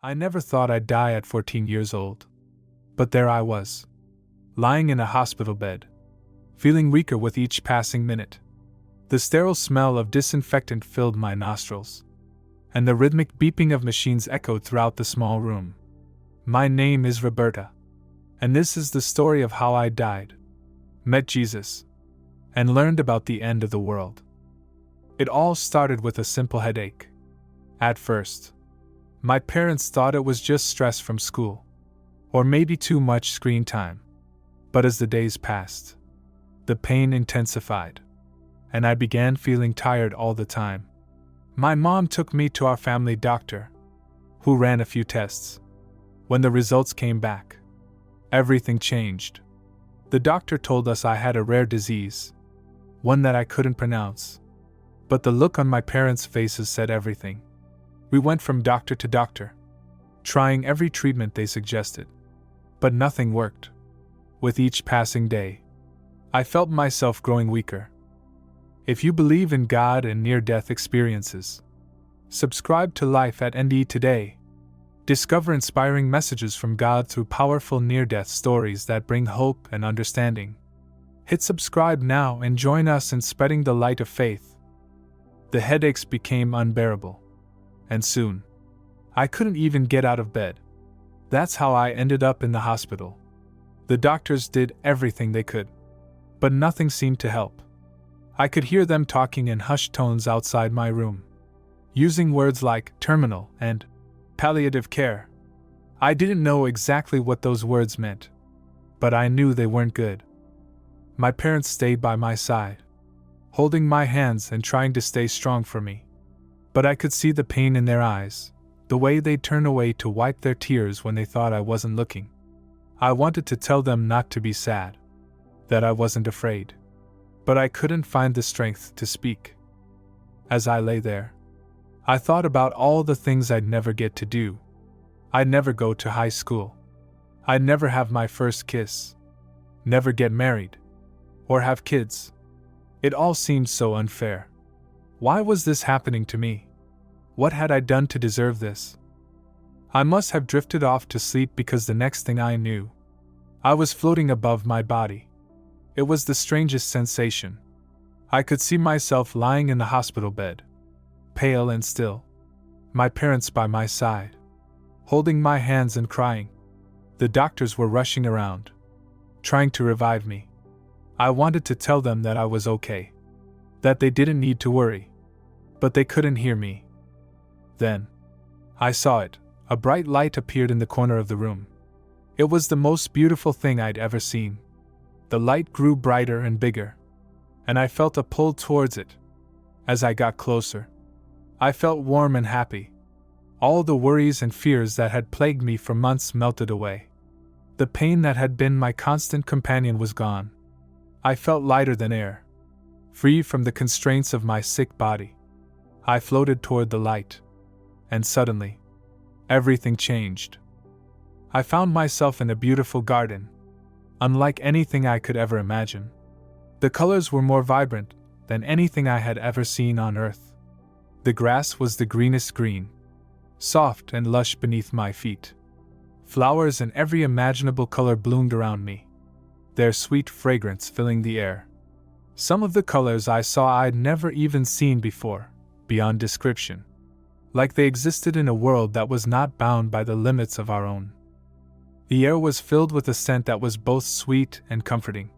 I never thought I'd die at 14 years old. But there I was, lying in a hospital bed, feeling weaker with each passing minute. The sterile smell of disinfectant filled my nostrils, and the rhythmic beeping of machines echoed throughout the small room. My name is Roberta, and this is the story of how I died, met Jesus, and learned about the end of the world. It all started with a simple headache. At first, my parents thought it was just stress from school, or maybe too much screen time. But as the days passed, the pain intensified, and I began feeling tired all the time. My mom took me to our family doctor, who ran a few tests. When the results came back, everything changed. The doctor told us I had a rare disease, one that I couldn't pronounce. But the look on my parents' faces said everything. We went from doctor to doctor, trying every treatment they suggested. But nothing worked. With each passing day, I felt myself growing weaker. If you believe in God and near-death experiences, subscribe to Life at ND today. Discover inspiring messages from God through powerful near-death stories that bring hope and understanding. Hit subscribe now and join us in spreading the light of faith. The headaches became unbearable, and soon, I couldn't even get out of bed. That's how I ended up in the hospital. The doctors did everything they could, but nothing seemed to help. I could hear them talking in hushed tones outside my room, using words like terminal and palliative care. I didn't know exactly what those words meant, but I knew they weren't good. My parents stayed by my side, holding my hands and trying to stay strong for me. But I could see the pain in their eyes, the way they'd turn away to wipe their tears when they thought I wasn't looking. I wanted to tell them not to be sad, that I wasn't afraid, but I couldn't find the strength to speak. As I lay there, I thought about all the things I'd never get to do. I'd never go to high school. I'd never have my first kiss, never get married, or have kids. It all seemed so unfair. Why was this happening to me? What had I done to deserve this? I must have drifted off to sleep because the next thing I knew, I was floating above my body. It was the strangest sensation. I could see myself lying in the hospital bed, pale and still, my parents by my side, holding my hands and crying. The doctors were rushing around, trying to revive me. I wanted to tell them that I was okay, that they didn't need to worry, but they couldn't hear me. Then, I saw it. A bright light appeared in the corner of the room. It was the most beautiful thing I'd ever seen. The light grew brighter and bigger, and I felt a pull towards it. As I got closer, I felt warm and happy. All the worries and fears that had plagued me for months melted away. The pain that had been my constant companion was gone. I felt lighter than air, free from the constraints of my sick body. I floated toward the light, and suddenly, everything changed. I found myself in a beautiful garden, unlike anything I could ever imagine. The colors were more vibrant than anything I had ever seen on earth. The grass was the greenest green, soft and lush beneath my feet. Flowers in every imaginable color bloomed around me, their sweet fragrance filling the air. Some of the colors I saw I'd never even seen before, beyond description, like they existed in a world that was not bound by the limits of our own. The air was filled with a scent that was both sweet and comforting,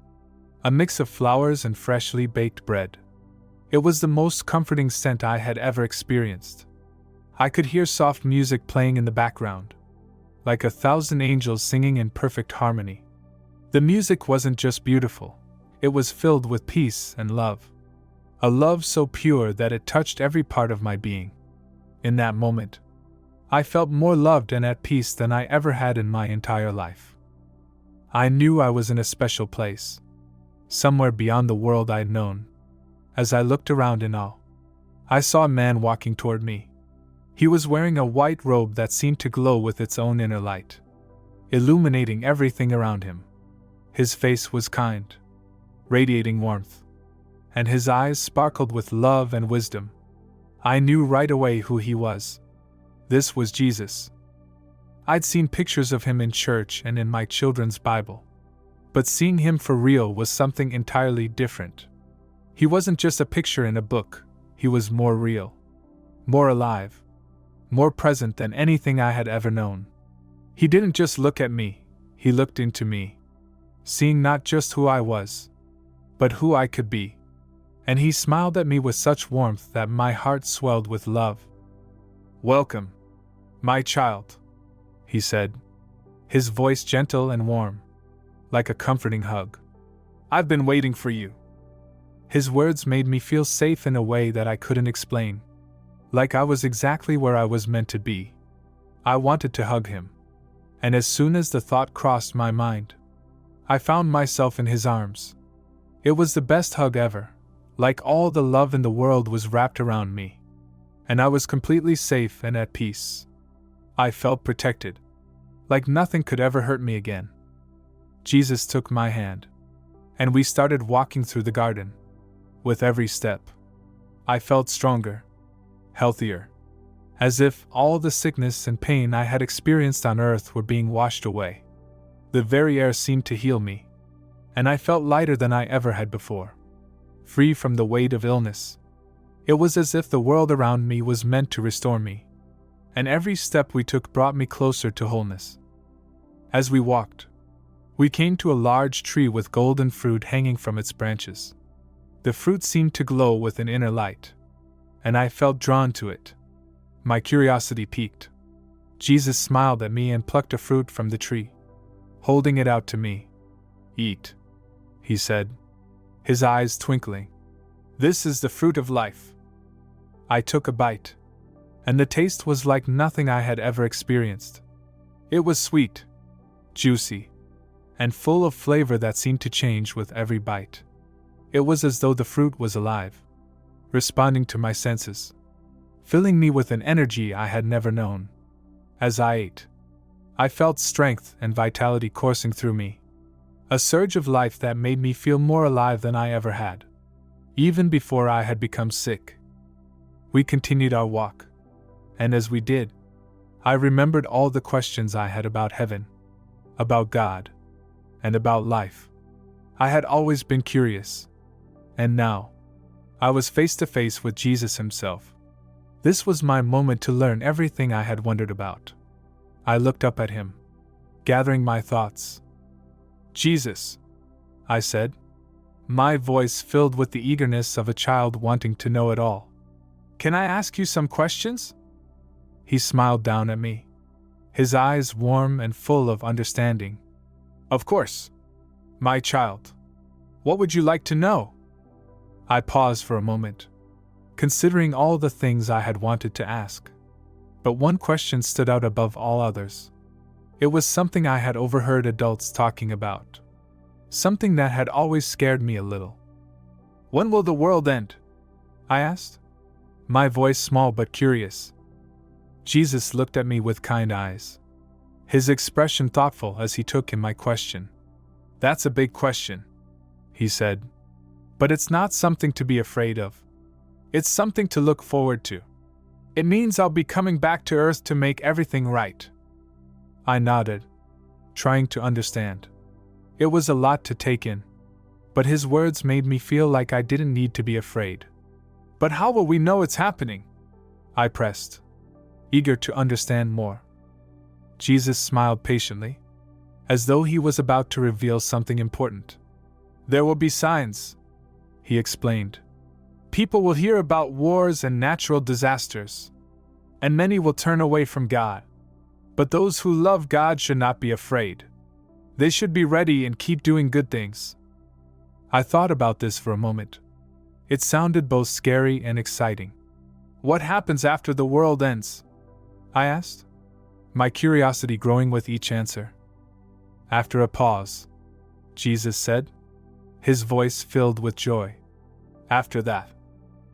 a mix of flowers and freshly baked bread. It was the most comforting scent I had ever experienced. I could hear soft music playing in the background, like 1,000 angels singing in perfect harmony. The music wasn't just beautiful, it was filled with peace and love. A love so pure that it touched every part of my being. In that moment, I felt more loved and at peace than I ever had in my entire life. I knew I was in a special place, somewhere beyond the world I'd known. As I looked around in awe, I saw a man walking toward me. He was wearing a white robe that seemed to glow with its own inner light, illuminating everything around him. His face was kind, radiating warmth, and his eyes sparkled with love and wisdom. I knew right away who he was. This was Jesus. I'd seen pictures of him in church and in my children's Bible. But seeing him for real was something entirely different. He wasn't just a picture in a book, he was more real, more alive, more present than anything I had ever known. He didn't just look at me, he looked into me, seeing not just who I was, but who I could be. And he smiled at me with such warmth that my heart swelled with love. "Welcome, my child," he said, his voice gentle and warm, like a comforting hug. "I've been waiting for you." His words made me feel safe in a way that I couldn't explain, like I was exactly where I was meant to be. I wanted to hug him, and as soon as the thought crossed my mind, I found myself in his arms. It was the best hug ever, like all the love in the world was wrapped around me, and I was completely safe and at peace. I felt protected, like nothing could ever hurt me again. Jesus took my hand, and we started walking through the garden. With every step, I felt stronger, healthier, as if all the sickness and pain I had experienced on earth were being washed away. The very air seemed to heal me, and I felt lighter than I ever had before, free from the weight of illness. It was as if the world around me was meant to restore me, and every step we took brought me closer to wholeness. As we walked, we came to a large tree with golden fruit hanging from its branches. The fruit seemed to glow with an inner light, and I felt drawn to it. My curiosity piqued. Jesus smiled at me and plucked a fruit from the tree, holding it out to me. "Eat," he said, his eyes twinkling. "This is the fruit of life." I took a bite, and the taste was like nothing I had ever experienced. It was sweet, juicy, and full of flavor that seemed to change with every bite. It was as though the fruit was alive, responding to my senses, filling me with an energy I had never known. As I ate, I felt strength and vitality coursing through me, a surge of life that made me feel more alive than I ever had, even before I had become sick. We continued our walk, and as we did, I remembered all the questions I had about heaven, about God, and about life. I had always been curious, and now, I was face to face with Jesus himself. This was my moment to learn everything I had wondered about. I looked up at him, gathering my thoughts. "Jesus," I said, my voice filled with the eagerness of a child wanting to know it all. "Can I ask you some questions?" He smiled down at me, his eyes warm and full of understanding. "Of course, my child. What would you like to know?" I paused for a moment, considering all the things I had wanted to ask. But one question stood out above all others. It was something I had overheard adults talking about, something that had always scared me a little. "When will the world end?" I asked, my voice small but curious. Jesus looked at me with kind eyes, his expression thoughtful as he took in my question. "That's a big question," he said. "But it's not something to be afraid of. It's something to look forward to. It means I'll be coming back to Earth to make everything right." I nodded, trying to understand. It was a lot to take in, but his words made me feel like I didn't need to be afraid. "But how will we know it's happening?" I pressed, eager to understand more. Jesus smiled patiently, as though he was about to reveal something important. "There will be signs," he explained. "People will hear about wars and natural disasters, and many will turn away from God. But those who love God should not be afraid. They should be ready and keep doing good things." I thought about this for a moment. It sounded both scary and exciting. "What happens after the world ends?" I asked, my curiosity growing with each answer. After a pause, Jesus said, his voice filled with joy. "After that,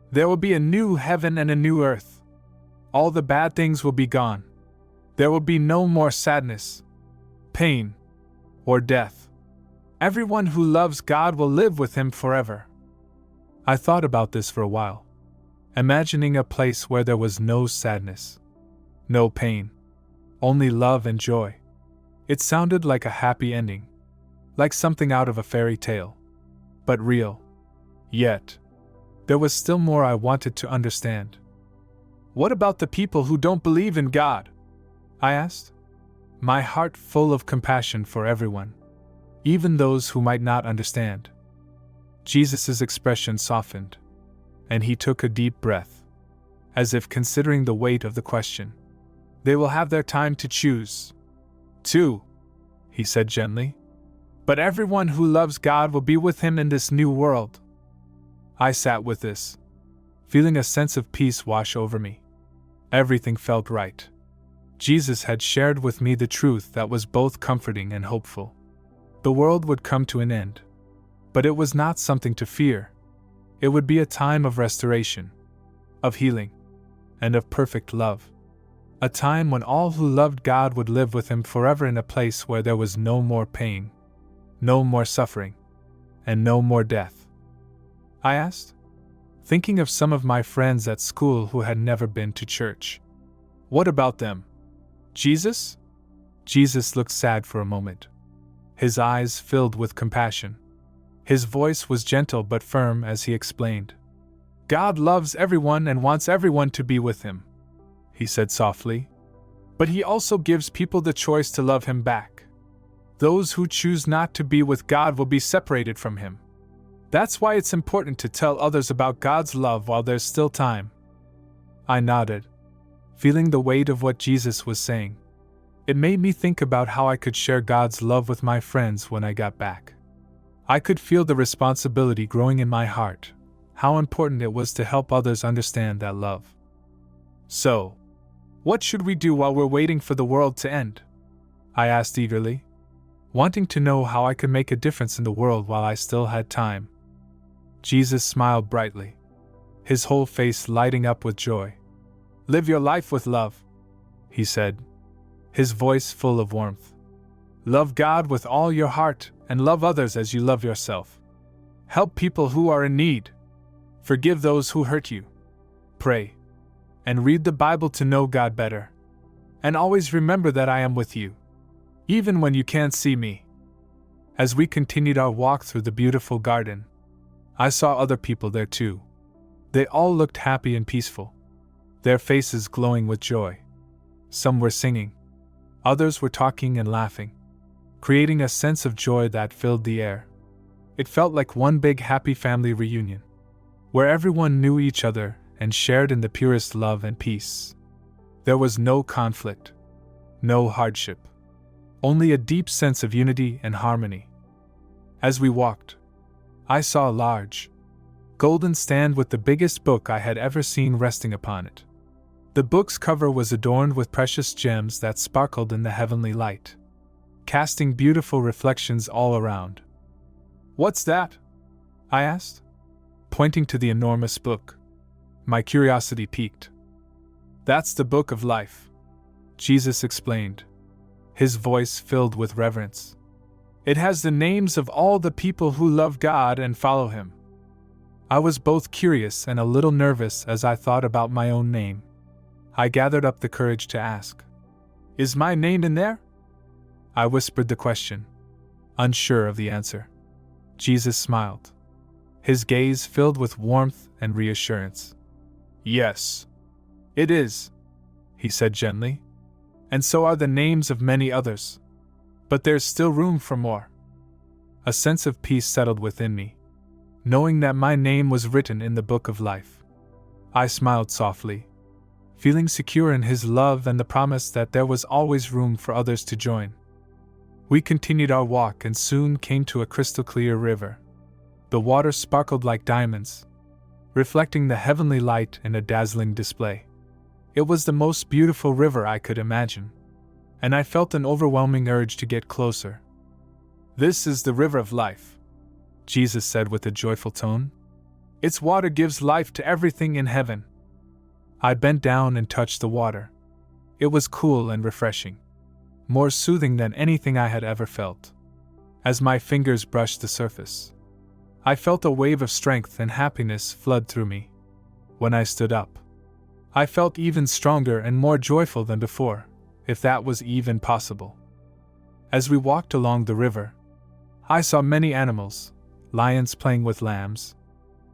there will be a new heaven and a new earth. All the bad things will be gone. There will be no more sadness, pain, or death. Everyone who loves God will live with him forever." I thought about this for a while, imagining a place where there was no sadness, no pain, Only love and joy. It sounded like a happy ending, like something out of a fairy tale, but real. Yet, there was still more I wanted to understand. What about the people who don't believe in God? I asked, my heart full of compassion for everyone, even those who might not understand. Jesus' expression softened, and he took a deep breath, as if considering the weight of the question. They will have their time to choose, too, he said gently. But everyone who loves God will be with him in this new world. I sat with this, feeling a sense of peace wash over me. Everything felt right. Jesus had shared with me the truth that was both comforting and hopeful. The world would come to an end, but it was not something to fear. It would be a time of restoration, of healing, and of perfect love. A time when all who loved God would live with him forever in a place where there was no more pain, no more suffering, and no more death. I asked, thinking of some of my friends at school who had never been to church. What about them? Jesus? Jesus looked sad for a moment. His eyes filled with compassion. His voice was gentle but firm as he explained. God loves everyone and wants everyone to be with him, he said softly. But he also gives people the choice to love him back. Those who choose not to be with God will be separated from him. That's why it's important to tell others about God's love while there's still time. I nodded, feeling the weight of what Jesus was saying. It made me think about how I could share God's love with my friends when I got back. I could feel the responsibility growing in my heart, how important it was to help others understand that love. So, what should we do while we're waiting for the world to end? I asked eagerly, wanting to know how I could make a difference in the world while I still had time. Jesus smiled brightly, his whole face lighting up with joy. Live your life with love, he said, his voice full of warmth. Love God with all your heart and love others as you love yourself. Help people who are in need. Forgive those who hurt you. Pray. And read the Bible to know God better. And always remember that I am with you, even when you can't see me. As we continued our walk through the beautiful garden, I saw other people there too. They all looked happy and peaceful, their faces glowing with joy. Some were singing. Others were talking and laughing, creating a sense of joy that filled the air. It felt like one big happy family reunion, where everyone knew each other and shared in the purest love and peace. There was no conflict, no hardship, only a deep sense of unity and harmony. As we walked, I saw a large, golden stand with the biggest book I had ever seen resting upon it. The book's cover was adorned with precious gems that sparkled in the heavenly light, casting beautiful reflections all around. What's that? I asked, pointing to the enormous book. My curiosity piqued. That's the Book of Life, Jesus explained, his voice filled with reverence. It has the names of all the people who love God and follow him. I was both curious and a little nervous as I thought about my own name. I gathered up the courage to ask, Is my name in there? I whispered the question, unsure of the answer. Jesus smiled, his gaze filled with warmth and reassurance. Yes, it is, he said gently, and so are the names of many others. But there's still room for more. A sense of peace settled within me, knowing that my name was written in the Book of Life. I smiled softly, feeling secure in his love and the promise that there was always room for others to join. We continued our walk and soon came to a crystal-clear river. The water sparkled like diamonds, reflecting the heavenly light in a dazzling display. It was the most beautiful river I could imagine, and I felt an overwhelming urge to get closer. This is the river of life, Jesus said with a joyful tone. Its water gives life to everything in heaven. I bent down and touched the water. It was cool and refreshing, more soothing than anything I had ever felt. As my fingers brushed the surface, I felt a wave of strength and happiness flood through me. When I stood up, I felt even stronger and more joyful than before. if that was even possible. As we walked along the river, I saw many animals, lions playing with lambs,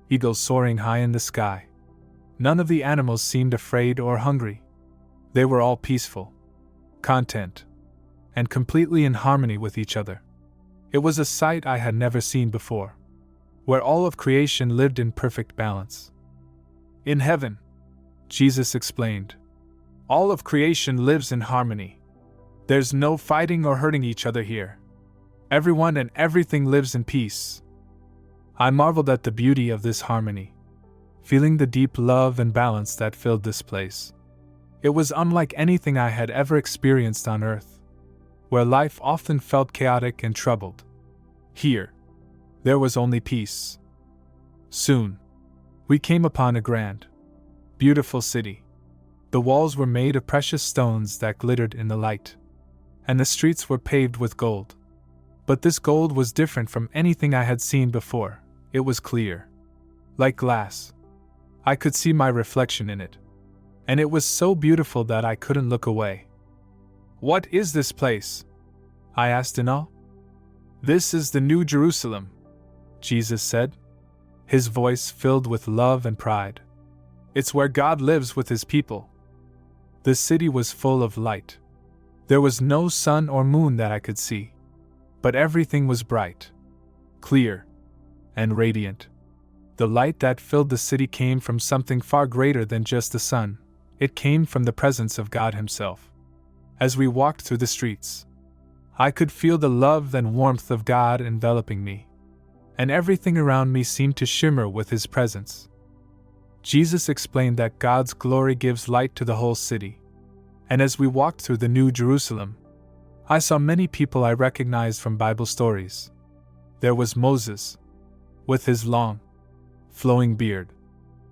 eagles soaring high in the sky. None of the animals seemed afraid or hungry. They were all peaceful, content, and completely in harmony with each other. It was a sight I had never seen before, where all of creation lived in perfect balance. In heaven, Jesus explained, all of creation lives in harmony. There's no fighting or hurting each other here. Everyone and everything lives in peace. I marveled at the beauty of this harmony, feeling the deep love and balance that filled this place. It was unlike anything I had ever experienced on earth, where life often felt chaotic and troubled. Here, there was only peace. Soon, we came upon a grand, beautiful city. The walls were made of precious stones that glittered in the light, and the streets were paved with gold. But this gold was different from anything I had seen before. It was clear, like glass. I could see my reflection in it, and it was so beautiful that I couldn't look away. "What is this place?" I asked in awe. "This is the New Jerusalem," Jesus said, his voice filled with love and pride. "It's where God lives with his people." The city was full of light. There was no sun or moon that I could see, but everything was bright, clear, and radiant. The light that filled the city came from something far greater than just the sun. It came from the presence of God himself. As we walked through the streets, I could feel the love and warmth of God enveloping me, and everything around me seemed to shimmer with his presence. Jesus explained that God's glory gives light to the whole city, and as we walked through the New Jerusalem, I saw many people I recognized from Bible stories. There was Moses, with his long, flowing beard,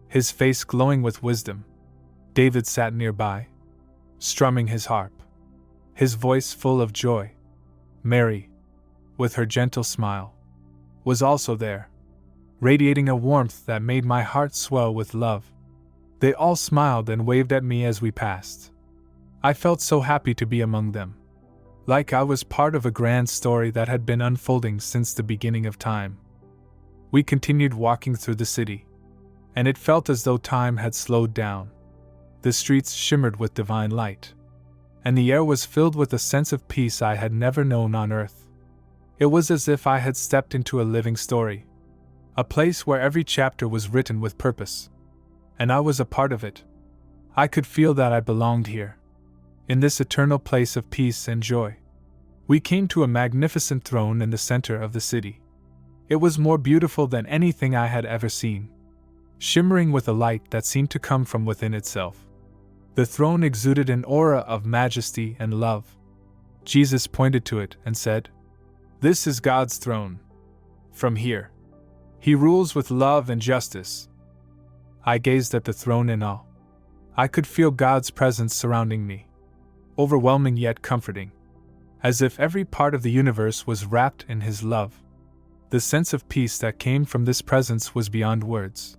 his face glowing with wisdom. David sat nearby, strumming his harp, his voice full of joy. Mary, with her gentle smile, was also there, radiating a warmth that made my heart swell with love. They all smiled and waved at me as we passed. I felt so happy to be among them, like I was part of a grand story that had been unfolding since the beginning of time. We continued walking through the city, and it felt as though time had slowed down. The streets shimmered with divine light, and the air was filled with a sense of peace I had never known on earth. It was as if I had stepped into a living story, a place where every chapter was written with purpose, and I was a part of it. I could feel that I belonged here, in this eternal place of peace and joy. We came to a magnificent throne in the center of the city. It was more beautiful than anything I had ever seen, shimmering with a light that seemed to come from within itself. The throne exuded an aura of majesty and love. Jesus pointed to it and said, "This is God's throne. From here, he rules with love and justice." I gazed at the throne in awe. I could feel God's presence surrounding me, overwhelming yet comforting, as if every part of the universe was wrapped in his love. The sense of peace that came from this presence was beyond words.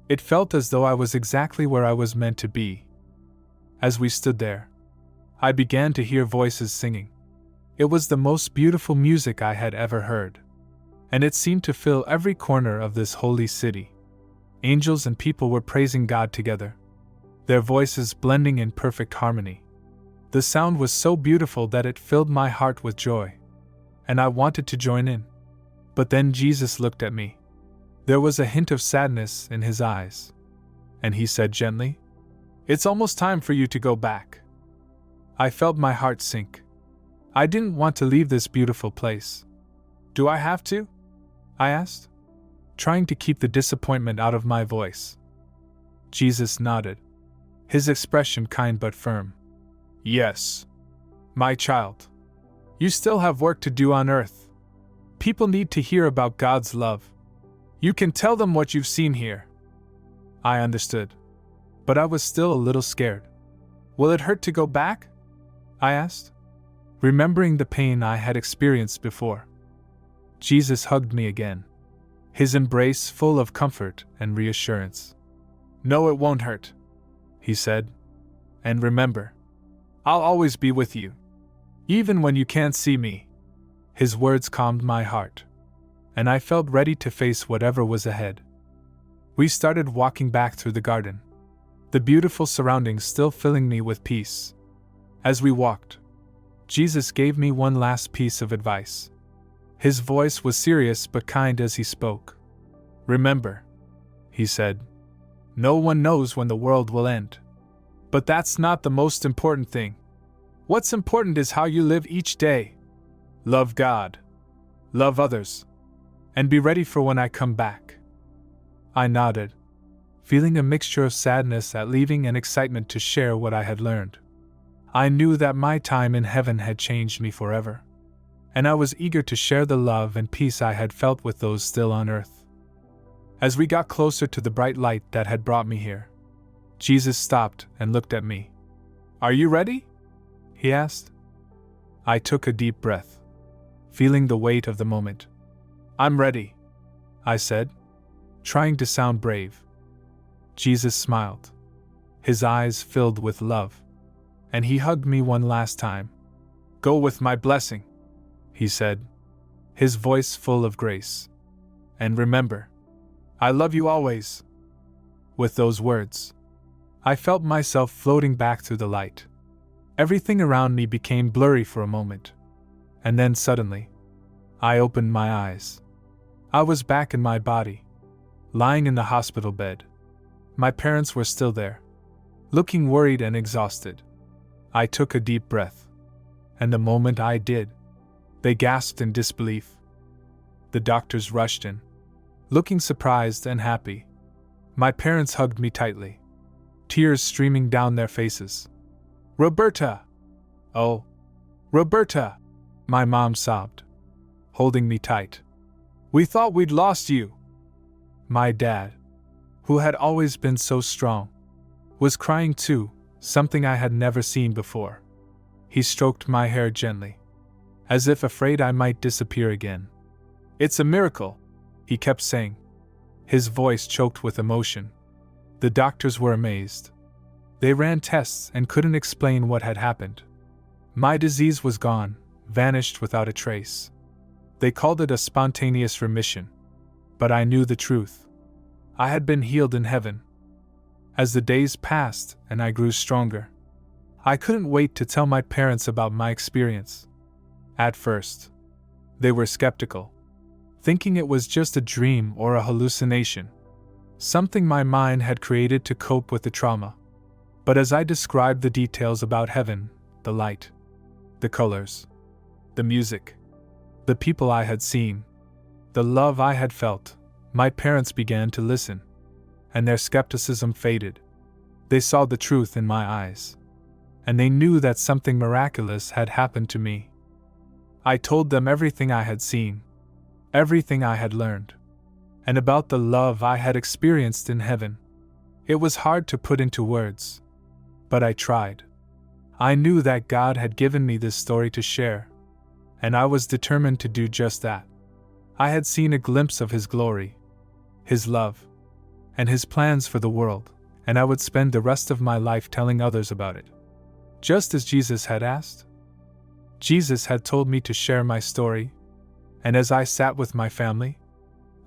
It felt as though I was exactly where I was meant to be. As we stood there, I began to hear voices singing. It was the most beautiful music I had ever heard, and it seemed to fill every corner of this holy city. Angels and people were praising God together, their voices blending in perfect harmony. The sound was so beautiful that it filled my heart with joy, and I wanted to join in. But then Jesus looked at me. There was a hint of sadness in his eyes, and he said gently, "It's almost time for you to go back." I felt my heart sink. I didn't want to leave this beautiful place. "Do I have to?" I asked, trying to keep the disappointment out of my voice. Jesus nodded, his expression kind but firm. "Yes, my child. You still have work to do on earth. People need to hear about God's love. You can tell them what you've seen here." I understood, but I was still a little scared. "Will it hurt to go back?" I asked, remembering the pain I had experienced before. Jesus hugged me again, his embrace full of comfort and reassurance. "No, it won't hurt," he said. "And remember, I'll always be with you, even when you can't see me." His words calmed my heart, and I felt ready to face whatever was ahead. We started walking back through the garden, the beautiful surroundings still filling me with peace. As we walked, Jesus gave me one last piece of advice. His voice was serious but kind as he spoke. "Remember," he said, "no one knows when the world will end. But that's not the most important thing. What's important is how you live each day. Love God, love others, and be ready for when I come back." I nodded, feeling a mixture of sadness at leaving and excitement to share what I had learned. I knew that my time in heaven had changed me forever, and I was eager to share the love and peace I had felt with those still on earth. As we got closer to the bright light that had brought me here, Jesus stopped and looked at me. "Are you ready?" he asked. I took a deep breath, feeling the weight of the moment. "I'm ready," I said, trying to sound brave. Jesus smiled, his eyes filled with love, and he hugged me one last time. "Go with my blessing," he said, his voice full of grace. "And remember, I love you always." With those words, I felt myself floating back through the light. Everything around me became blurry for a moment, and then suddenly, I opened my eyes. I was back in my body, lying in the hospital bed. My parents were still there, looking worried and exhausted. I took a deep breath, and the moment I did, they gasped in disbelief. The doctors rushed in, looking surprised and happy. My parents hugged me tightly, tears streaming down their faces. "Roberta! Oh, Roberta!" my mom sobbed, holding me tight. "We thought we'd lost you." My dad, who had always been so strong, was crying too, something I had never seen before. He stroked my hair gently, as if afraid I might disappear again. "It's a miracle," he kept saying, his voice choked with emotion. The doctors were amazed. They ran tests and couldn't explain what had happened. My disease was gone, vanished without a trace. They called it a spontaneous remission, but I knew the truth. I had been healed in heaven. As the days passed and I grew stronger, I couldn't wait to tell my parents about my experience. At first, they were skeptical, thinking it was just a dream or a hallucination, something my mind had created to cope with the trauma. But as I described the details about heaven, the light, the colors, the music, the people I had seen, the love I had felt, my parents began to listen, and their skepticism faded. They saw the truth in my eyes, and they knew that something miraculous had happened to me. I told them everything I had seen, everything I had learned, and about the love I had experienced in heaven. It was hard to put into words, but I tried. I knew that God had given me this story to share, and I was determined to do just that. I had seen a glimpse of His glory, His love, and His plans for the world, and I would spend the rest of my life telling others about it. Just as Jesus had asked. Jesus had told me to share my story, and as I sat with my family,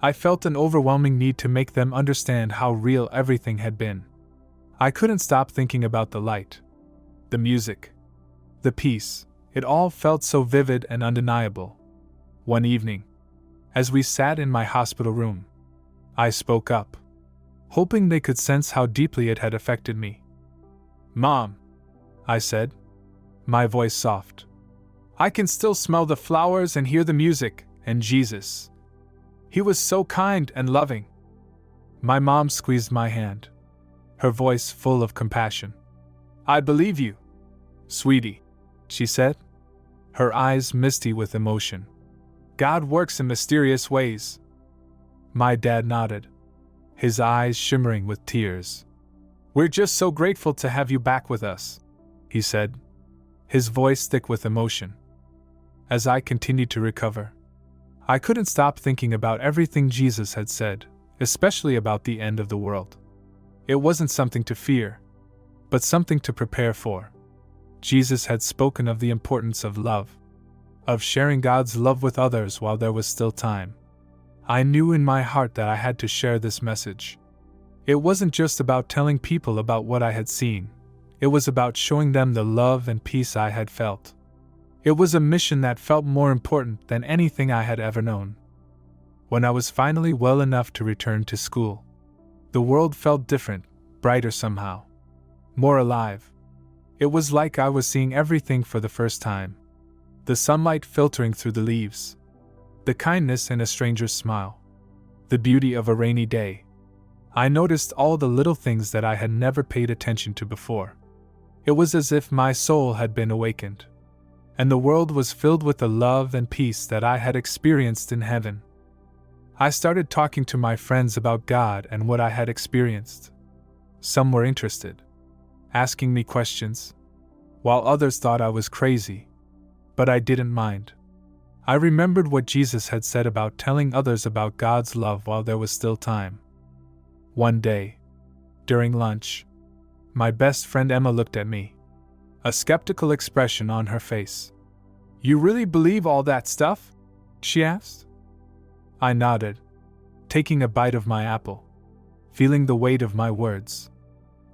I felt an overwhelming need to make them understand how real everything had been. I couldn't stop thinking about the light, the music, the peace. It all felt so vivid and undeniable. One evening, as we sat in my hospital room, I spoke up, hoping they could sense how deeply it had affected me. "Mom," I said, my voice soft, "I can still smell the flowers and hear the music, and Jesus. He was so kind and loving." My mom squeezed my hand, her voice full of compassion. "I believe you, sweetie," she said, her eyes misty with emotion. "God works in mysterious ways." My dad nodded, his eyes shimmering with tears. "We're just so grateful to have you back with us," he said, his voice thick with emotion. As I continued to recover, I couldn't stop thinking about everything Jesus had said, especially about the end of the world. It wasn't something to fear, but something to prepare for. Jesus had spoken of the importance of love, of sharing God's love with others while there was still time. I knew in my heart that I had to share this message. It wasn't just about telling people about what I had seen, it was about showing them the love and peace I had felt. It was a mission that felt more important than anything I had ever known. When I was finally well enough to return to school, the world felt different, brighter somehow. More alive. It was like I was seeing everything for the first time. The sunlight filtering through the leaves. The kindness in a stranger's smile. The beauty of a rainy day. I noticed all the little things that I had never paid attention to before. It was as if my soul had been awakened, and the world was filled with the love and peace that I had experienced in heaven. I started talking to my friends about God and what I had experienced. Some were interested, asking me questions, while others thought I was crazy. But I didn't mind. I remembered what Jesus had said about telling others about God's love while there was still time. One day, during lunch, my best friend Emma looked at me, a skeptical expression on her face. "You really believe all that stuff?" she asked. I nodded, taking a bite of my apple, feeling the weight of my words.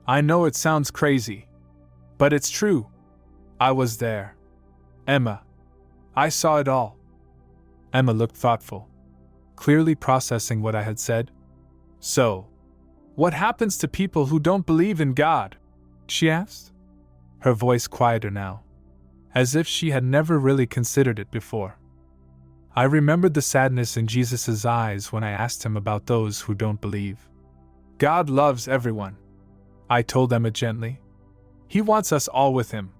"I know it sounds crazy, but it's true. I was there. Emma, I saw it all." Emma looked thoughtful, clearly processing what I had said. "So, what happens to people who don't believe in God?" she asked, her voice quieter now, as if she had never really considered it before. I remembered the sadness in Jesus' eyes when I asked him about those who don't believe. "God loves everyone," I told Emma gently. "He wants us all with him,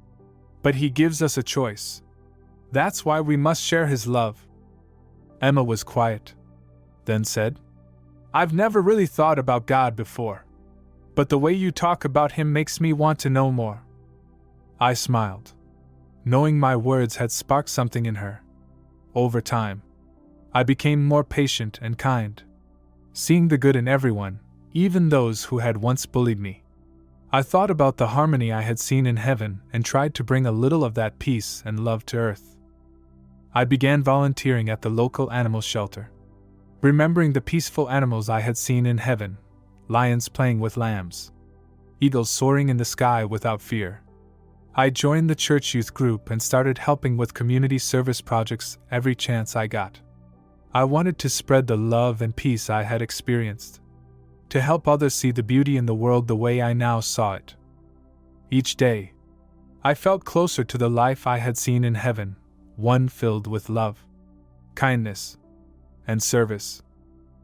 but he gives us a choice. That's why we must share his love." Emma was quiet, then said, "I've never really thought about God before, but the way you talk about him makes me want to know more." I smiled, knowing my words had sparked something in her. Over time, I became more patient and kind, seeing the good in everyone, even those who had once bullied me. I thought about the harmony I had seen in heaven and tried to bring a little of that peace and love to earth. I began volunteering at the local animal shelter, remembering the peaceful animals I had seen in heaven, lions playing with lambs, eagles soaring in the sky without fear. I joined the church youth group and started helping with community service projects every chance I got. I wanted to spread the love and peace I had experienced, to help others see the beauty in the world the way I now saw it. Each day, I felt closer to the life I had seen in heaven, one filled with love, kindness, and service.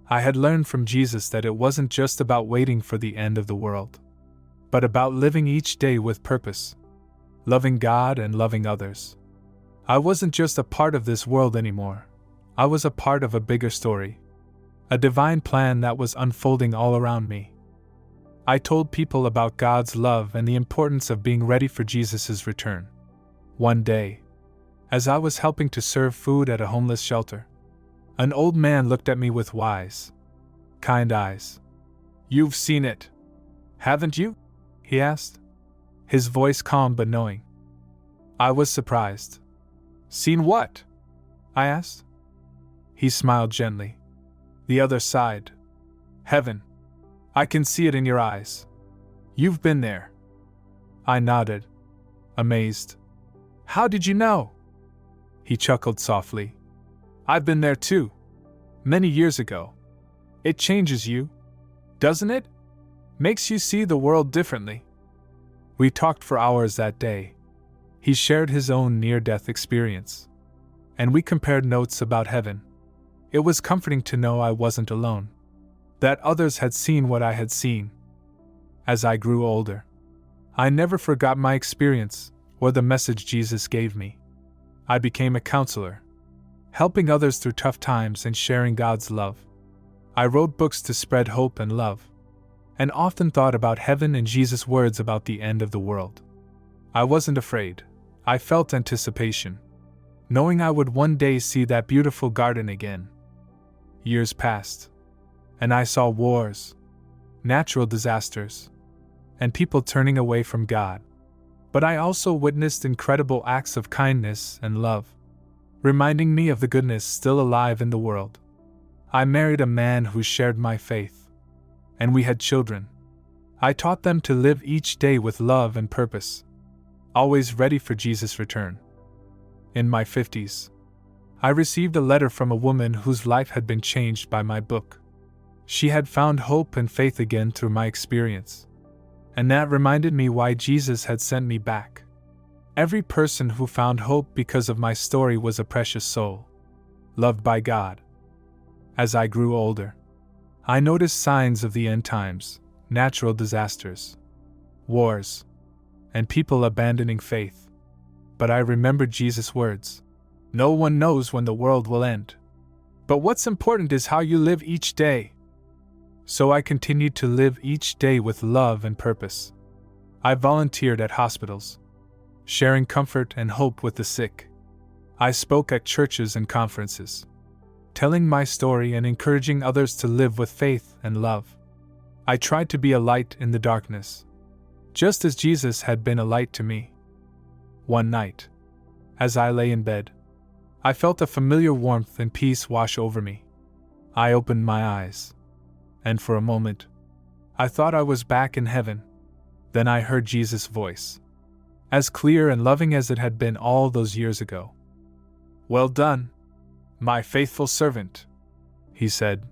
I had learned from Jesus that it wasn't just about waiting for the end of the world, but about living each day with purpose, loving God and loving others. I wasn't just a part of this world anymore. I was a part of a bigger story, a divine plan that was unfolding all around me. I told people about God's love and the importance of being ready for Jesus' return. One day, as I was helping to serve food at a homeless shelter, an old man looked at me with wise, kind eyes. "You've seen it, haven't you?" he asked, his voice calm but knowing. I was surprised. "Seen what?" I asked. He smiled gently. "The other side. Heaven. I can see it in your eyes. You've been there." I nodded, amazed. "How did you know?" He chuckled softly. "I've been there too. Many years ago. It changes you, doesn't it? Makes you see the world differently." We talked for hours that day. He shared his own near-death experience, and we compared notes about heaven. It was comforting to know I wasn't alone, that others had seen what I had seen. As I grew older, I never forgot my experience or the message Jesus gave me. I became a counselor, helping others through tough times and sharing God's love. I wrote books to spread hope and love, and often thought about heaven and Jesus' words about the end of the world. I wasn't afraid. I felt anticipation, knowing I would one day see that beautiful garden again. Years passed, and I saw wars, natural disasters, and people turning away from God. But I also witnessed incredible acts of kindness and love, reminding me of the goodness still alive in the world. I married a man who shared my faith, and we had children. I taught them to live each day with love and purpose, always ready for Jesus' return. In my 50s, I received a letter from a woman whose life had been changed by my book. She had found hope and faith again through my experience, and that reminded me why Jesus had sent me back. Every person who found hope because of my story was a precious soul, loved by God. As I grew older, I noticed signs of the end times, natural disasters, wars, and people abandoning faith. But I remembered Jesus' words, "No one knows when the world will end. But what's important is how you live each day." So I continued to live each day with love and purpose. I volunteered at hospitals, sharing comfort and hope with the sick. I spoke at churches and conferences, telling my story and encouraging others to live with faith and love. I tried to be a light in the darkness, just as Jesus had been a light to me. One night, as I lay in bed, I felt a familiar warmth and peace wash over me. I opened my eyes, and for a moment, I thought I was back in heaven. Then I heard Jesus' voice, as clear and loving as it had been all those years ago. "Well done, my faithful servant," he said.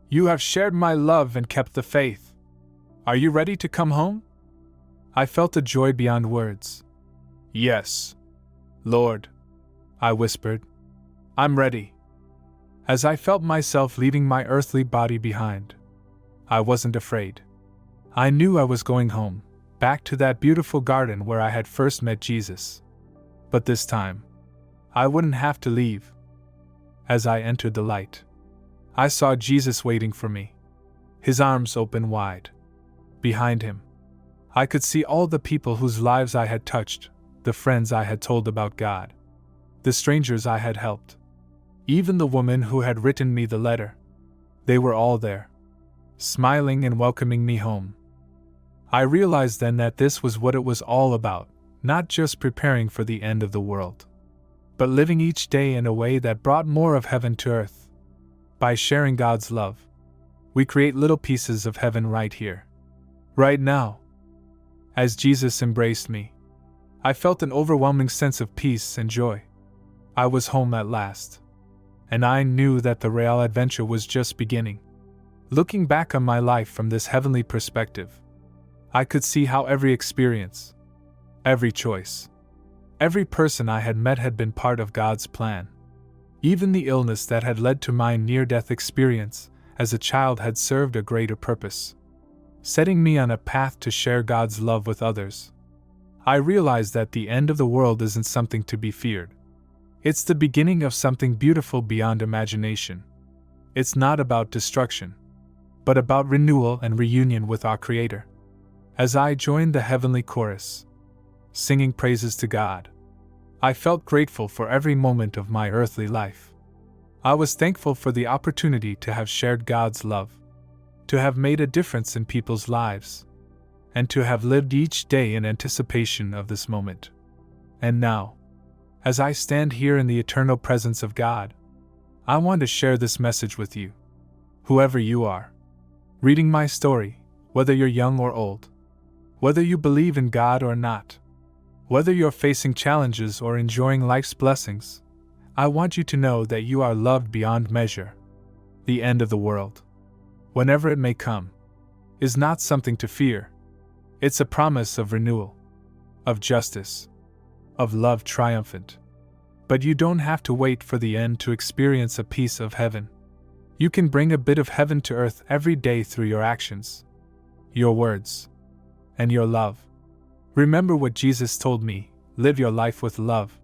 "You have shared my love and kept the faith. Are you ready to come home?" I felt a joy beyond words. "Yes, Lord," I whispered. "I'm ready." As I felt myself leaving my earthly body behind, I wasn't afraid. I knew I was going home, back to that beautiful garden where I had first met Jesus. But this time, I wouldn't have to leave. As I entered the light, I saw Jesus waiting for me, his arms open wide. Behind him, I could see all the people whose lives I had touched, the friends I had told about God, the strangers I had helped, even the woman who had written me the letter. They were all there, smiling and welcoming me home. I realized then that this was what it was all about, not just preparing for the end of the world, but living each day in a way that brought more of heaven to earth. By sharing God's love, we create little pieces of heaven right here, right now. As Jesus embraced me, I felt an overwhelming sense of peace and joy. I was home at last, and I knew that the real adventure was just beginning. Looking back on my life from this heavenly perspective, I could see how every experience, every choice, every person I had met had been part of God's plan. Even the illness that had led to my near-death experience as a child had served a greater purpose, setting me on a path to share God's love with others. I realized that the end of the world isn't something to be feared. It's the beginning of something beautiful beyond imagination. It's not about destruction, but about renewal and reunion with our Creator. As I joined the heavenly chorus, singing praises to God, I felt grateful for every moment of my earthly life. I was thankful for the opportunity to have shared God's love, to have made a difference in people's lives, and to have lived each day in anticipation of this moment. And now, as I stand here in the eternal presence of God, I want to share this message with you. Whoever you are, reading my story, whether you're young or old, whether you believe in God or not, whether you're facing challenges or enjoying life's blessings, I want you to know that you are loved beyond measure. The end of the world, whenever it may come, is not something to fear. It's a promise of renewal, of justice, of love triumphant. But you don't have to wait for the end to experience a piece of heaven. You can bring a bit of heaven to earth every day through your actions, your words, and your love. Remember what Jesus told me: live your life with love.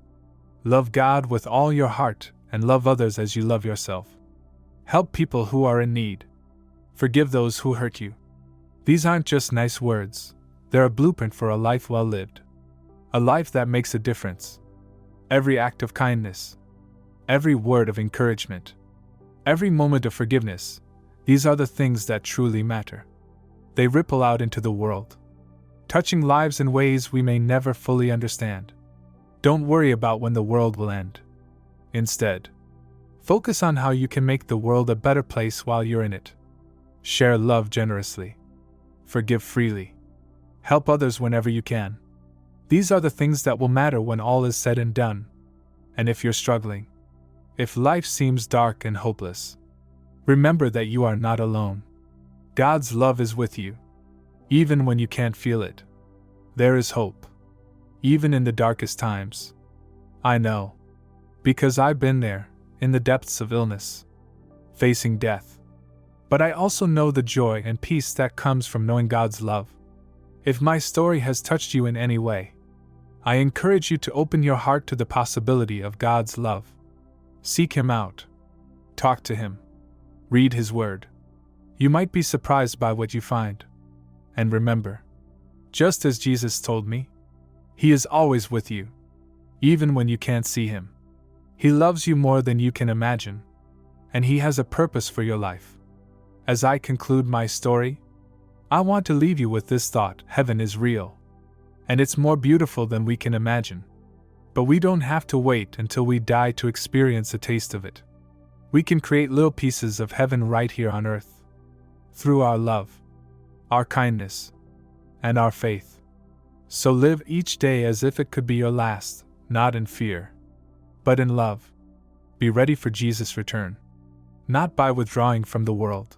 Love God with all your heart and love others as you love yourself. Help people who are in need. Forgive those who hurt you. These aren't just nice words, they're a blueprint for a life well lived. A life that makes a difference. Every act of kindness, every word of encouragement, every moment of forgiveness, these are the things that truly matter. They ripple out into the world, touching lives in ways we may never fully understand. Don't worry about when the world will end. Instead, focus on how you can make the world a better place while you're in it. Share love generously. Forgive freely. Help others whenever you can. These are the things that will matter when all is said and done. And if you're struggling, if life seems dark and hopeless, remember that you are not alone. God's love is with you, even when you can't feel it. There is hope, even in the darkest times. I know, because I've been there, in the depths of illness, facing death. But I also know the joy and peace that comes from knowing God's love. If my story has touched you in any way, I encourage you to open your heart to the possibility of God's love. Seek Him out. Talk to Him. Read His Word. You might be surprised by what you find. And remember, just as Jesus told me, He is always with you, even when you can't see Him. He loves you more than you can imagine, and He has a purpose for your life. As I conclude my story, I want to leave you with this thought: heaven is real, and it's more beautiful than we can imagine. But we don't have to wait until we die to experience a taste of it. We can create little pieces of heaven right here on earth, through our love, our kindness, and our faith. So live each day as if it could be your last, not in fear, but in love. Be ready for Jesus' return, not by withdrawing from the world,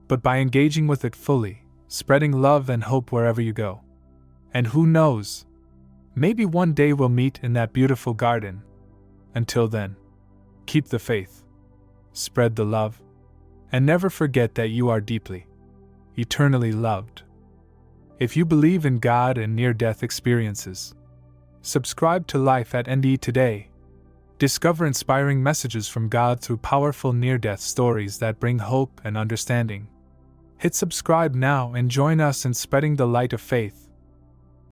but by engaging with it fully, spreading love and hope wherever you go. And who knows, maybe one day we'll meet in that beautiful garden. Until then, keep the faith, spread the love, and never forget that you are deeply, eternally loved. If you believe in God and near-death experiences, subscribe to Life at NDE today. Discover inspiring messages from God through powerful near-death stories that bring hope and understanding. Hit subscribe now and join us in spreading the light of faith.